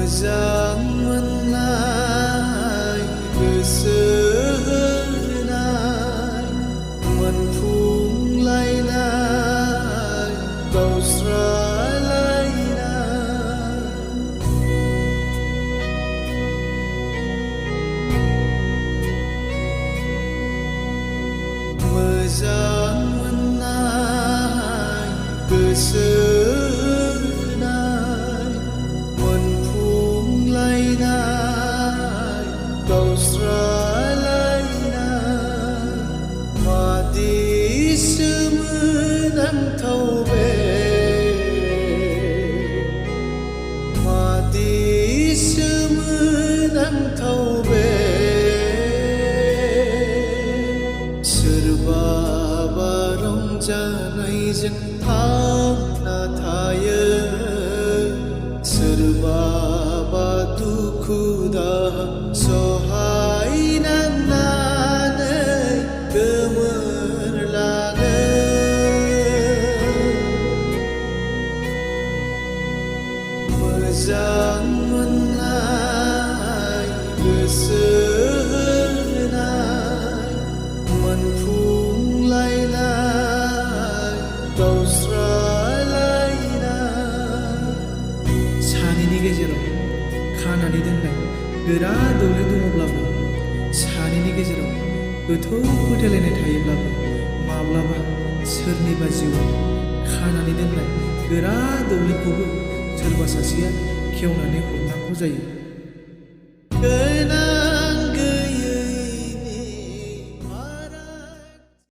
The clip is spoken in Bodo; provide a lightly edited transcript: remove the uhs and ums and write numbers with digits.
मोजां मोननाय गोसो होनाय मोनफुंलायनाय गावस्रालायनाय मोजां मोननाय गोसो सोरबाबा रंजानायजों थांना थायो सोरबाबा दुखु दाहा सहायनांनानै गोमोरलाङो मोजां मोननाय गोसो मोनफुंलायनाय गावस्रालायनाय सानैनि गेजेराव खानानै दोननाय गोरा दौलें दङब्लाबो सानैनि गेजेराव गोथौ फोथायलायनाय थायोब्लाबो माब्लाबा सोरनिबा जिउआव खानानै दोननाय गोरा दौलेंखौबो सोरबा सासेया खेवनानै हरनांगौ जायो।